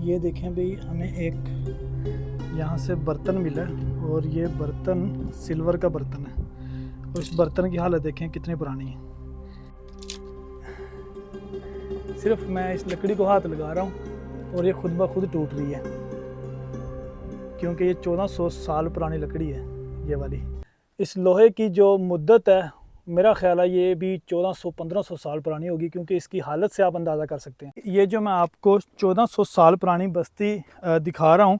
ये देखें भाई, हमें एक यहाँ से बर्तन मिला है और ये बर्तन सिल्वर का बर्तन है और इस बर्तन की हालत देखें कितनी पुरानी है। सिर्फ मैं इस लकड़ी को हाथ लगा रहा हूँ और ये खुद ब खुद टूट रही है, क्योंकि ये 1400 साल पुरानी लकड़ी है ये वाली। इस लोहे की जो मुद्दत है मेरा ख्याल है ये भी 1400-1500 साल पुरानी होगी, क्योंकि इसकी हालत से आप अंदाज़ा कर सकते हैं। ये जो मैं आपको 1400 साल पुरानी बस्ती दिखा रहा हूँ,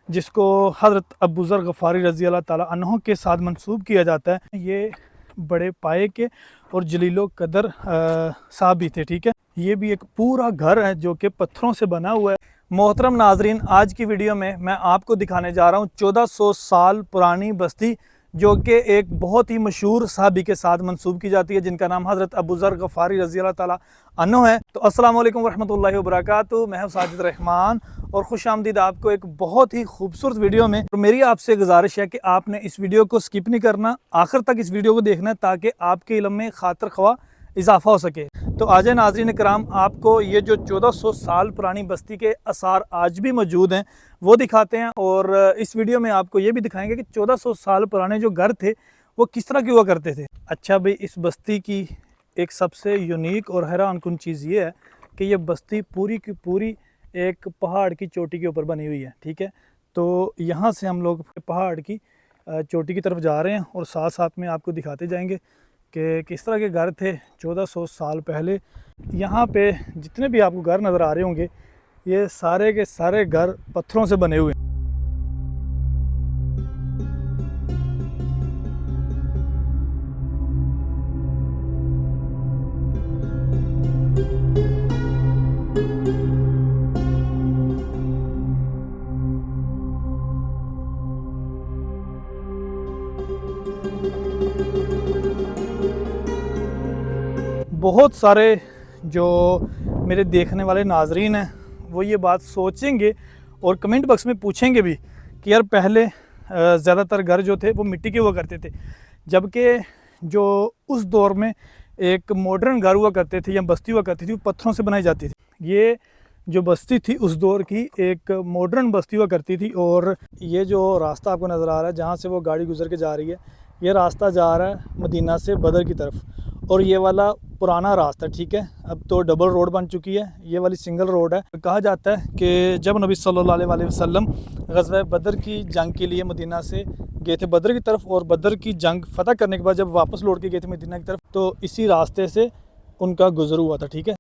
जिसको हज़रत अबू ज़र गफ़ारी रज़ी अल्लाह ताला अन्हु के साथ मंसूब किया जाता है, ये बड़े पाए के और जलीलो कदर साहब भी थे। ठीक है, ये भी एक पूरा घर है जो कि पत्थरों से बना हुआ है। मोहतरम नाजरीन, आज की वीडियो में मैं आपको दिखाने जा रहा हूँ 1400 साल पुरानी बस्ती, जो कि एक बहुत ही मशहूर सहाबी के साथ मंसूब की जाती है, जिनका नाम हज़रत अबू ज़र गफ़ारी रज़ी अल्लाह ताला अन्हु है। तो अस्सलाम वालेकुम वरहमतुल्लाहि वबरकातुहू। मैं हूं साजिद रहमान और खुश आमदीद आपको एक बहुत ही खूबसूरत वीडियो में। तो मेरी आपसे गुजारिश है कि आपने इस वीडियो को स्किप नहीं करना, आखिर तक इस वीडियो को देखना है ताकि आपके इल्म में खातिर ख्वाह इजाफा हो सके। तो आज नाज़रीन कराम, आपको ये जो 1400 साल पुरानी बस्ती के आसार आज भी मौजूद हैं वो दिखाते हैं, और इस वीडियो में आपको ये भी दिखाएंगे कि 1400 साल पुराने जो घर थे वो किस तरह के हुआ करते थे। अच्छा भाई, इस बस्ती की एक सबसे यूनिक और हैरान कुन चीज़ ये है कि ये बस्ती पूरी की पूरी एक पहाड़ की चोटी के ऊपर बनी हुई है। ठीक है, तो यहाँ से हम लोग पहाड़ की चोटी की तरफ जा रहे हैं और साथ साथ में आपको दिखाते जाएंगे कि किस तरह के घर थे 1400 साल पहले। यहाँ पे जितने भी आपको घर नज़र आ रहे होंगे, ये सारे के सारे घर पत्थरों से बने हुए हैं। बहुत सारे जो मेरे देखने वाले नाजरीन हैं वो ये बात सोचेंगे और कमेंट बॉक्स में पूछेंगे भी कि यार पहले ज़्यादातर घर जो थे वो मिट्टी के हुआ करते थे, जबकि जो उस दौर में एक मॉडर्न घर हुआ करते थे या बस्ती हुआ करती थी वो पत्थरों से बनाई जाती थी। ये जो बस्ती थी उस दौर की एक मॉडर्न बस्ती हुआ करती थी। और ये जो रास्ता आपको नज़र आ रहा है जहाँ से वो गाड़ी गुजर के जा रही है, ये रास्ता जा रहा है मदीना से बदर की तरफ, और ये वाला पुराना रास्ता। ठीक है, अब तो डबल रोड बन चुकी है, ये वाली सिंगल रोड है। कहा जाता है कि जब नबी सल्लल्लाहु अलैहि वसल्लम ग़ज़वा बदर की जंग के लिए मदीना से गए थे बदर की तरफ, और बदर की जंग फ़तह करने के बाद जब वापस लौट के गए थे मदीना की तरफ, तो इसी रास्ते से उनका गुज़र हुआ था। ठीक है,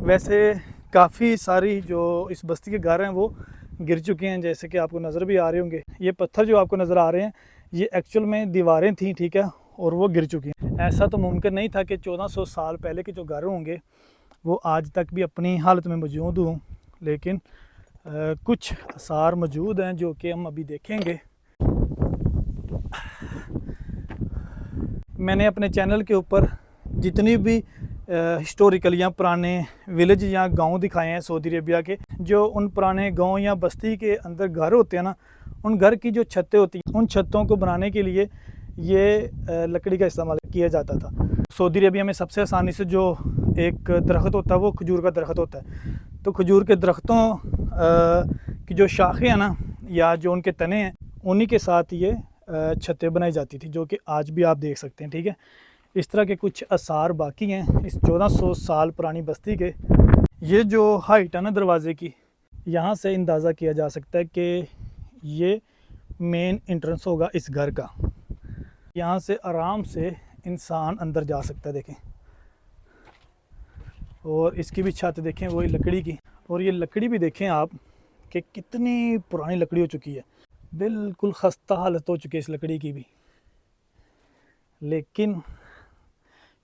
वैसे काफ़ी सारी जो इस बस्ती के घर हैं वो गिर चुके हैं, जैसे कि आपको नज़र भी आ रहे होंगे। ये पत्थर जो आपको नज़र आ रहे हैं ये एक्चुअल में दीवारें थीं। ठीक है, और वो गिर चुकी हैं। ऐसा तो मुमकिन नहीं था कि 1400 साल पहले के जो घर होंगे वो आज तक भी अपनी हालत में मौजूद हों, लेकिन कुछ आसार मौजूद हैं जो कि हम अभी देखेंगे। मैंने अपने चैनल के ऊपर जितनी भी हिस्टोरिकल या पुराने विलेज या गांव दिखाए हैं सऊदी अरेबिया के, जो उन पुराने गांव या बस्ती के अंदर घर होते हैं ना, उन घर की जो छतें होती हैं, उन छतों को बनाने के लिए ये लकड़ी का इस्तेमाल किया जाता था। सऊदी अरेबिया में सबसे आसानी से जो एक दरख्त होता है वो खजूर का दरख्त होता है। तो खजूर के दरख्तों की जो शाखें हैं ना, या जो उनके तने हैं, उन्हीं के साथ ये छतें बनाई जाती थी, जो कि आज भी आप देख सकते हैं। ठीक है, इस तरह के कुछ आसार बाकी हैं इस 1400 साल पुरानी बस्ती के। ये जो हाइट है ना दरवाज़े की, यहाँ से अंदाज़ा किया जा सकता है कि ये मेन एंट्रेंस होगा इस घर का। यहाँ से आराम से इंसान अंदर जा सकता है, देखें। और इसकी भी छत देखें, वही लकड़ी की, और ये लकड़ी भी देखें आप कि कितनी पुरानी लकड़ी हो चुकी है, बिल्कुल खस्ता हालत हो चुकी है इस लकड़ी की भी। लेकिन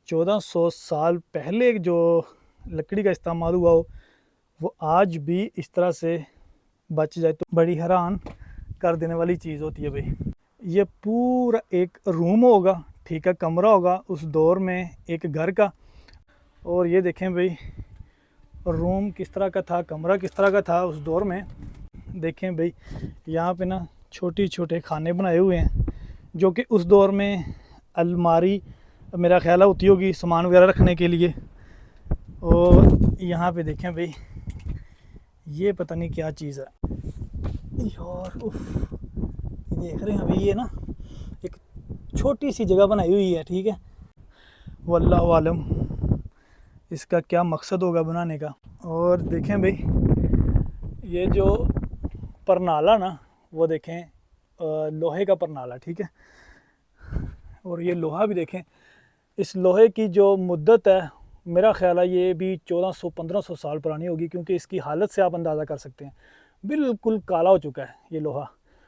1400 साल पहले जो लकड़ी का इस्तेमाल हुआ हो वो आज भी इस तरह से बच जाए तो बड़ी हैरान कर देने वाली चीज़ होती है भाई। ये पूरा एक रूम होगा, ठीक है, कमरा होगा उस दौर में एक घर का। और ये देखें भाई, रूम किस तरह का था, कमरा किस तरह का था उस दौर में। देखें भाई, यहाँ पे ना छोटे छोटे खाने बनाए हुए हैं, जो कि उस दौर में अलमारी मेरा ख्याल होती होगी सामान वगैरह रखने के लिए। और यहाँ पे देखें भाई, ये पता नहीं क्या चीज़ है यार। उफ, देख रहे हैं अभी ये ना एक छोटी सी जगह बनाई हुई है, ठीक है। वल्लाहु आलम इसका क्या मकसद होगा बनाने का। और देखें भाई ये जो परनाला ना, वो देखें लोहे का परनाला, ठीक है। और ये लोहा भी देखें, इस लोहे की जो मुद्दत है मेरा ख्याल है ये भी 1400-1500 साल पुरानी होगी, क्योंकि इसकी हालत से आप अंदाज़ा कर सकते हैं। बिल्कुल काला हो चुका है ये लोहा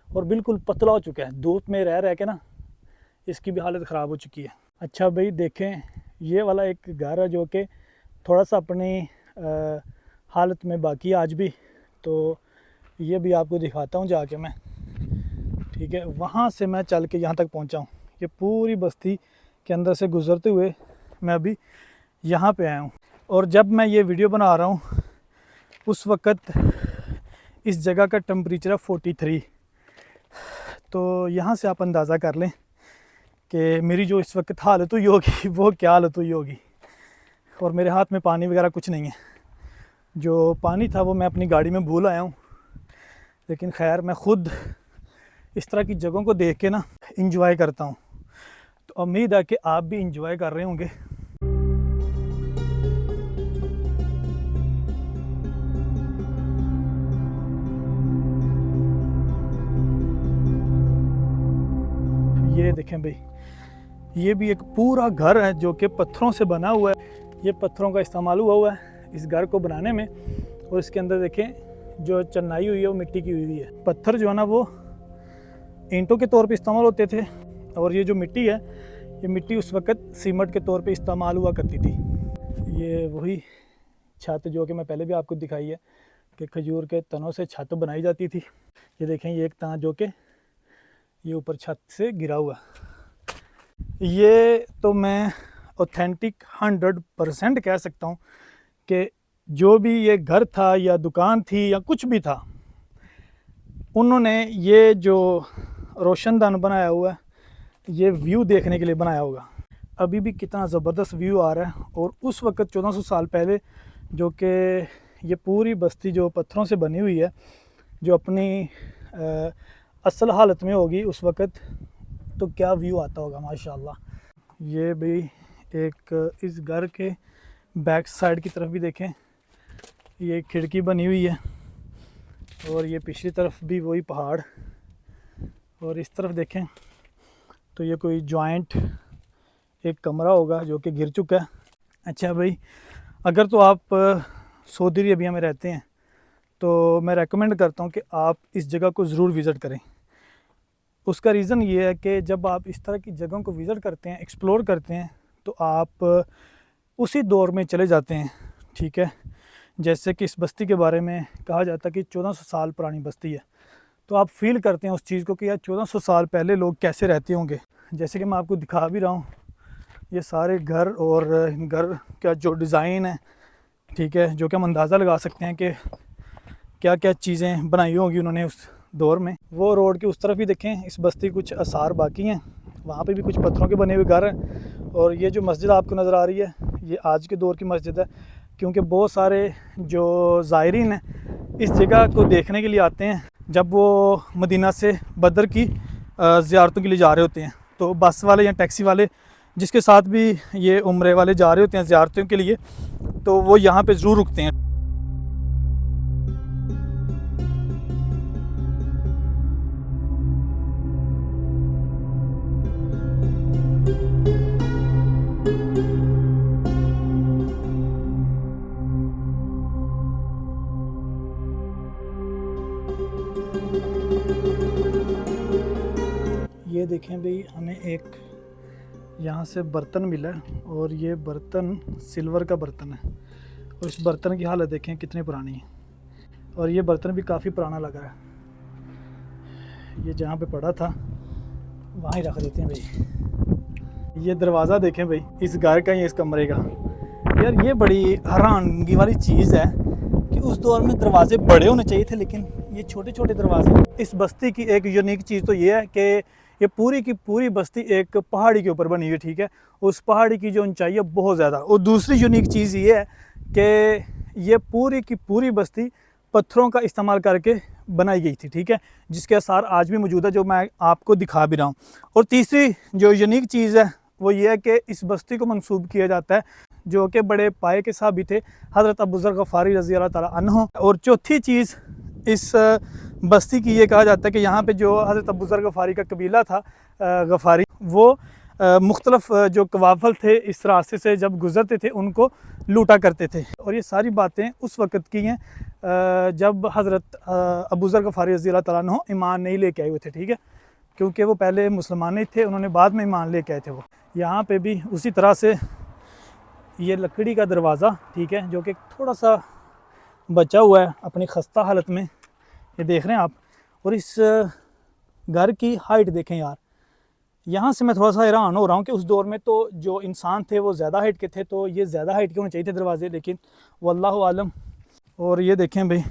और बिल्कुल पतला हो चुका है, धूप में रह रह के ना इसकी भी हालत ख़राब हो चुकी है। अच्छा भाई देखें ये वाला एक घर है जो कि थोड़ा सा अपनी हालत में बाकी है आज भी, तो ये भी आपको दिखाता हूँ जाके मैं, ठीक है। वहाँ से मैं चल के यहाँ तक पहुँचा हूँ। ये पूरी बस्ती के अंदर से गुज़रते हुए मैं अभी यहाँ पे आया हूँ। और जब मैं ये वीडियो बना रहा हूँ उस वक़्त इस जगह का टेम्परेचर है 43। तो यहाँ से आप अंदाज़ा कर लें कि मेरी जो इस वक्त हालत हुई होगी वो क्या हालत हुई होगी। और मेरे हाथ में पानी वगैरह कुछ नहीं है, जो पानी था वो मैं अपनी गाड़ी में भूल आया हूँ। लेकिन खैर मैं ख़ुद इस तरह की जगहों को देख के ना इंजॉय करता हूँ, तो उम्मीद है कि आप भी इंजॉय कर रहे होंगे। ये देखें भाई ये भी एक पूरा घर है जो कि पत्थरों से बना हुआ है। ये पत्थरों का इस्तेमाल हुआ है इस घर को बनाने में। और इसके अंदर देखें जो चनाई हुई है वो मिट्टी की हुई है। पत्थर जो है ना वो ईंटों के तौर पे इस्तेमाल होते थे, और ये जो मिट्टी है ये मिट्टी उस वक़्त सीमेंट के तौर पे इस्तेमाल हुआ करती थी। ये वही छत जो कि मैं पहले भी आपको दिखाई है कि खजूर के तनों से छत बनाई जाती थी। ये देखें ये एक तना जो कि ये ऊपर छत से गिरा हुआ। ये तो मैं ऑथेंटिक 100% कह सकता हूँ कि जो भी ये घर था या दुकान थी या कुछ भी था, उन्होंने ये जो रोशनदान बनाया हुआ है ये व्यू देखने के लिए बनाया होगा। अभी भी कितना ज़बरदस्त व्यू आ रहा है। और उस वक़्त 1400 साल पहले जो कि ये पूरी बस्ती जो पत्थरों से बनी हुई है जो अपनी असल हालत में होगी उस वक़्त, तो क्या व्यू आता होगा माशाल्लाह। ये भी एक इस घर के बैक साइड की तरफ भी देखें, ये खिड़की बनी हुई है। और ये पिछली तरफ भी वही पहाड़। और इस तरफ देखें तो ये कोई जॉइंट एक कमरा होगा जो कि गिर चुका है। अच्छा भाई अगर तो आप सऊदी अरबिया में रहते हैं तो मैं रेकमेंड करता हूँ कि आप इस जगह को ज़रूर विज़िट करें। उसका रीज़न ये है कि जब आप इस तरह की जगहों को विज़िट करते हैं, एक्सप्लोर करते हैं, तो आप उसी दौर में चले जाते हैं, ठीक है। जैसे कि इस बस्ती के बारे में कहा जाता है कि 1400 साल पुरानी बस्ती है, तो आप फील करते हैं उस चीज़ को कि यार 1400 साल पहले लोग कैसे रहते होंगे। जैसे कि मैं आपको दिखा भी रहा हूँ ये सारे घर और घर का जो डिज़ाइन है, ठीक है, जो कि हम अंदाज़ा लगा सकते हैं कि क्या क्या चीज़ें बनाई होंगी उन्होंने उस दौर में। वो रोड के उस तरफ भी देखें इस बस्ती कुछ आसार बाकी हैं, वहाँ पे भी कुछ पत्थरों के बने हुए घर हैं। और ये जो मस्जिद आपको नज़र आ रही है ये आज के दौर की मस्जिद है, क्योंकि बहुत सारे जो ज़ायरीन हैं इस जगह को देखने के लिए आते हैं जब वो मदीना से बदर की ज़ियारतों के लिए जा रहे होते हैं। तो बस वाले या टैक्सी वाले जिसके साथ भी ये उम्रे वाले जा रहे होते हैं ज़ियारतों के लिए, तो वो यहाँ पे ज़रूर रुकते हैं। ये देखें भाई हमें एक यहाँ से बर्तन मिला है, और ये बर्तन सिल्वर का बर्तन है। और इस बर्तन की हालत देखें कितनी पुरानी है, और ये बर्तन भी काफ़ी पुराना लगा है। ये जहाँ पे पड़ा था वहाँ ही रख देते हैं भाई। ये दरवाज़ा देखें भाई इस घर का या इस कमरे का। यार ये बड़ी हैरानगी वाली चीज़ है कि उस दौर में दरवाजे बड़े होने चाहिए थे, लेकिन ये छोटे छोटे दरवाजे। इस बस्ती की एक यूनिक चीज़ तो ये है कि ये पूरी की पूरी बस्ती एक पहाड़ी के ऊपर बनी हुई है, ठीक है। उस पहाड़ी की जो ऊंचाई है बहुत ज़्यादा। और दूसरी यूनिक चीज़ ये है कि ये पूरी की पूरी बस्ती पत्थरों का इस्तेमाल करके बनाई गई थी, ठीक है, जिसके आसार आज भी मौजूद है, जो मैं आपको दिखा भी रहा हूँ। और तीसरी जो यूनिक चीज़ है वो ये है कि इस बस्ती को मंसूब किया जाता है जो कि बड़े पाए के साहबी थे, हज़रत अबू ज़र गफ़ारी रज़ी अल्लाह ताला अन्हो। और चौथी चीज़ इस बस्ती की ये कहा जाता है कि यहाँ पे जो हज़रत अबू ज़र गफ़ारी का कबीला था, गफ़ारी, वो मुख्तलफ़ जो कवाफल थे इस रास्ते से जब गुज़रते थे उनको लूटा करते थे। और ये सारी बातें उस वक़्त की हैं जब हज़रत अबू ज़र गफ़ारी रज़ी अल्लाह ताला अन्हो ईमान नहीं लेके आए हुए थे, ठीक है, क्योंकि वो पहले मुसलमान ही थे, उन्होंने बाद में ईमान लेके आए थे। वो यहाँ पे भी उसी तरह से ये लकड़ी का दरवाज़ा, ठीक है, जो कि थोड़ा सा बचा हुआ है अपनी खस्ता हालत में, ये देख रहे हैं आप। और इस घर की हाइट देखें यार, यहाँ से मैं थोड़ा सा हैरान हो रहा हूँ कि उस दौर में तो जो इंसान थे वो ज़्यादा हाइट के थे, तो ये ज़्यादा हाइट के होने चाहिए थे दरवाजे, लेकिन वल्लाहु आलम। और ये देखें भाई,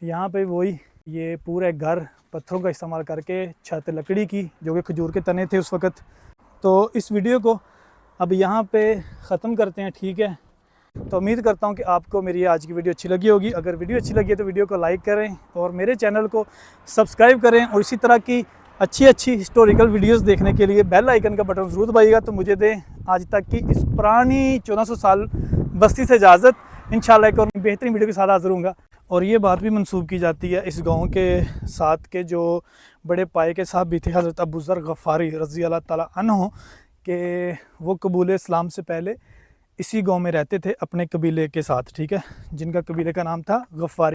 यहाँ पे वही ये पूरा घर पत्थरों का इस्तेमाल करके, छत लकड़ी की जो कि खजूर के तने थे उस वक़्त। तो इस वीडियो को अब यहाँ पे ख़त्म करते हैं, ठीक है। तो उम्मीद करता हूँ कि आपको मेरी आज की वीडियो अच्छी लगी होगी। अगर वीडियो अच्छी लगी है तो वीडियो को लाइक करें और मेरे चैनल को सब्सक्राइब करें, और इसी तरह की अच्छी हिस्टोरिकल वीडियोस देखने के लिए बेल आइकन का बटन ज़रूर दबाइएगा। तो मुझे दें आज तक की इस पुरानी 1400 साल बस्ती से इजाज़त। इंशाल्लाह एक और बेहतरीन वीडियो के साथ हाज़िर होऊंगा। और ये बात भी मंसूब की जाती है इस गाँव के साथ के जो बड़े पाए के साहब भी थे, हज़रत अबू ज़र गफ़ारी रज़ी अल्लाह ताला अन्हो, कि वो कबूल इस्लाम से पहले इसी गांव में रहते थे अपने कबीले के साथ, ठीक है, जिनका कबीले का नाम था गफ़ारी।